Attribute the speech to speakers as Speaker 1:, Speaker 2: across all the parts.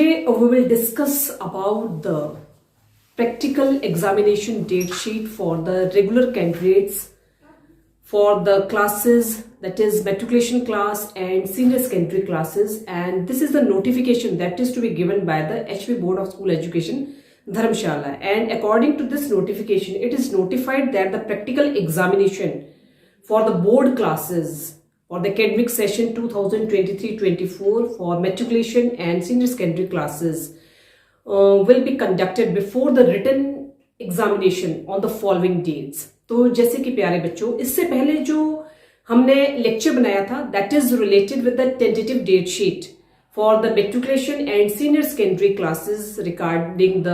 Speaker 1: Today we will discuss about the practical examination date sheet for the regular candidates for the classes, that is matriculation class and senior secondary classes, and this is the notification that is to be given by the HP Board of School Education Dharamshala. And according to this notification, it is notified that the practical examination for the board classes for the academic session 2023-24 for matriculation and senior secondary classes will be conducted before the written examination on the following dates. तो जैसे कि प्यारे बच्चों, इससे पहले जो हमने lecture बनाया था that is related with the tentative date sheet for the matriculation and senior secondary classes regarding the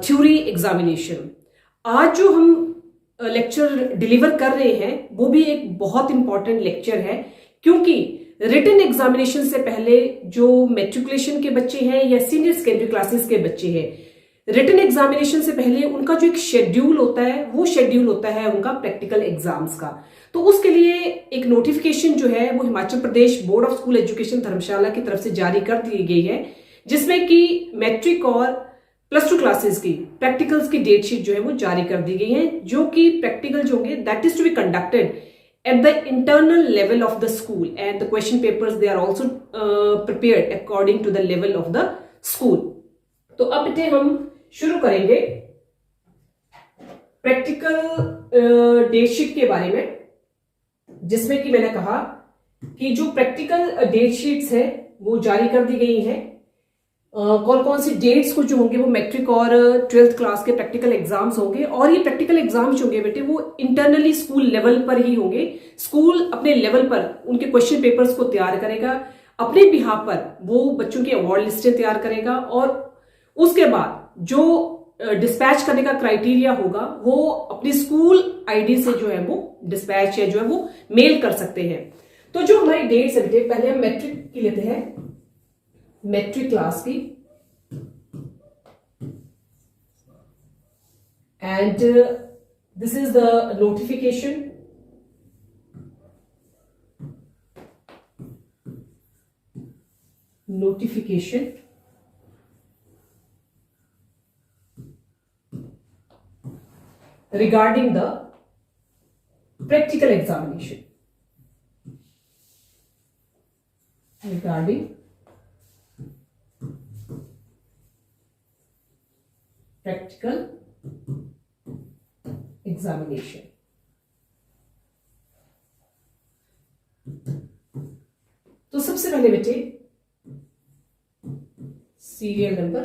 Speaker 1: theory examination. आज जो हम लेक्चर डिलीवर कर रहे हैं वो भी एक बहुत इंपॉर्टेंट लेक्चर है, क्योंकि रिटन एग्जामिनेशन से पहले जो मेट्रिकुलेशन के बच्चे हैं या सीनियर सेकेंडरी क्लासेस के बच्चे हैं, रिटन एग्जामिनेशन से पहले उनका जो एक शेड्यूल होता है वो शेड्यूल होता है उनका प्रैक्टिकल एग्जाम्स का। तो उसके लिए एक नोटिफिकेशन जो है वो Himachal Pradesh board of school education धर्मशाला की तरफ से जारी कर दी गई है, जिसमें कि मैट्रिक और प्लस टू क्लासेस की प्रैक्टिकल्स की डेट शीट जो है वो जारी कर दी गई है, जो कि प्रैक्टिकल जो होंगे that is to be conducted at the internal level of the school, and the question papers they are also prepared according to the level of the school. तो अब बेटे हम शुरू करेंगे प्रैक्टिकल डेट शीट के बारे में, जिसमें कि मैंने कहा कि जो प्रैक्टिकल डेट शीट्स है वो जारी कर दी गई हैं। कौन कौन सी डेट्स को जो होंगे वो मैट्रिक और 12th क्लास के प्रैक्टिकल एग्जाम्स होंगे, और ये प्रैक्टिकल एग्जाम्स होंगे बेटे वो इंटरनली स्कूल लेवल पर ही होंगे। स्कूल अपने लेवल पर उनके क्वेश्चन पेपर्स को तैयार करेगा, अपने बिहाफ पर वो बच्चों की अवार्ड लिस्टें तैयार करेगा, और उसके बाद जो डिस्पैच करने का क्राइटेरिया होगा वो अपनी स्कूल आईडी से जो है वो डिस्पैच या जो है वो मेल कर सकते हैं। तो जो हमारी डेट्स है बेटे, पहले हम मैट्रिक की लेते हैं, मैट्रिक क्लास की, and this is the notification regarding the practical examination, regarding practical examination। तो सबसे पहले बेटे सीरियल नंबर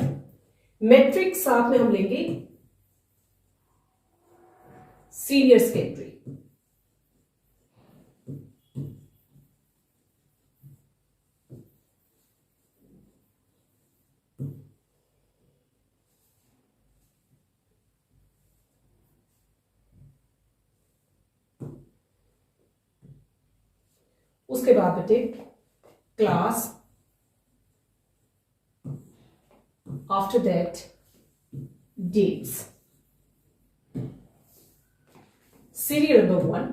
Speaker 1: मैट्रिक, साथ में हम लेंगे सीनियर सेकेंडरी। उसके बाद बेटे class, after that dates, serial number 1।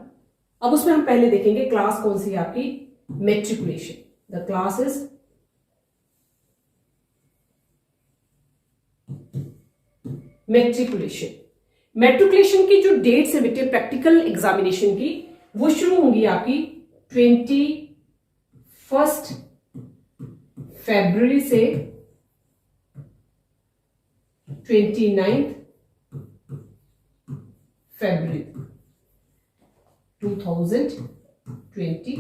Speaker 1: अब उसमें हम पहले देखेंगे क्लास कौन सी है आपकी, matriculation. The class is matriculation. Matriculation की जो डेट्स है बेटे प्रैक्टिकल एग्जामिनेशन की, वो शुरू होंगी आपकी 21 फरवरी से 29 फरवरी 2024।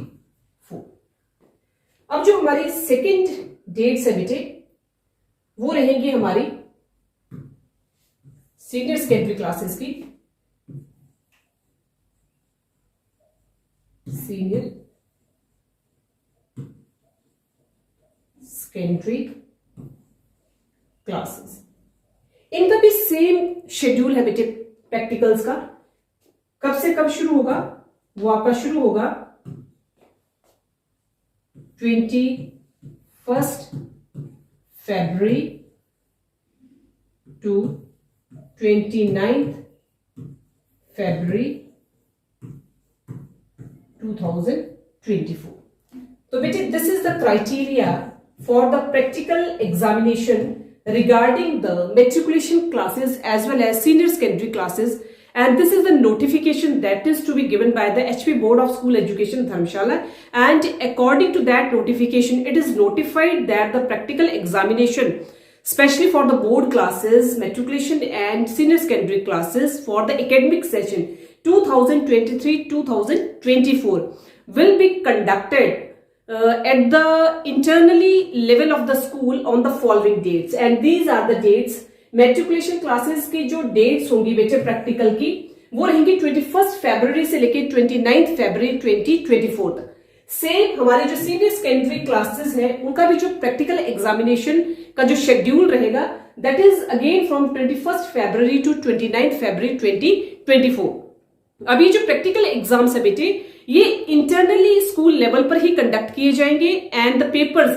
Speaker 1: अब जो हमारी सेकेंड डेट्स है बेटे वो रहेंगी हमारी सीनियर सेकेंडरी क्लासेस की, सीनियर सेकेंडरी क्लासेस। इनका भी सेम शेड्यूल है बेटे प्रैक्टिकल्स का। कब से कब शुरू होगा, वो आपका शुरू होगा 21 फरवरी टू 29 फरवरी 2024। तो बेटे this is the criteria for the practical examination regarding the matriculation classes as well as senior secondary classes, and this is the notification that is to be given by the HP Board of School Education Dharamshala, and according to that notification it is notified that the practical examination especially for the board classes, matriculation and senior secondary classes for the academic session 2023-2024 will be conducted at the internally level of the school on the following dates, and these are the dates. Matriculation classes की जो dates होंगी बेटे practical की वो रहेंगी 21 फरवरी से लेके 29 February 2024 तक। सेम हमारे जो सीनियर सेकेंडरी क्लासेस हैं उनका भी जो प्रैक्टिकल एग्जामिनेशन का जो शेड्यूल रहेगा that is again from 21 February to 29 February 2024। अभी जो प्रैक्टिकल एग्जाम्स है बेटे ये इंटरनली स्कूल लेवल पर ही कंडक्ट किए जाएंगे, and the papers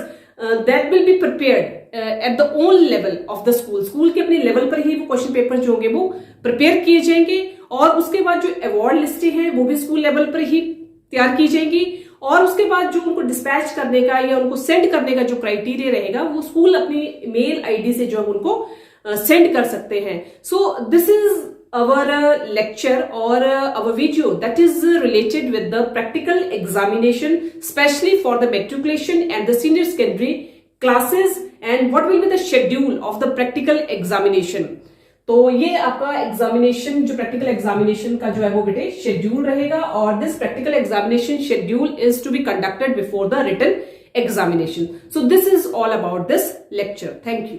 Speaker 1: that will be prepared at the own level of the school के अपने लेवल पर ही वो क्वेश्चन पेपर जो होंगे वो प्रिपेयर किए जाएंगे, और उसके बाद जो अवार्ड लिस्टें हैं वो भी स्कूल लेवल पर ही तैयार की जाएंगी, और उसके बाद जो उनको डिस्पैच करने का या उनको सेंड करने का जो क्राइटेरिया रहेगा वो स्कूल अपनी मेल आईडी से जो उनको सेंड कर सकते हैं। सो this is our lecture or our video that is related with the practical examination especially for the matriculation and the senior secondary classes, and what will be the schedule of the practical examination। तो ये आपका examination जो practical examination का जो है वो बेटे schedule रहेगा, और this practical examination schedule is to be conducted before the written examination. So this is all about this lecture. Thank you.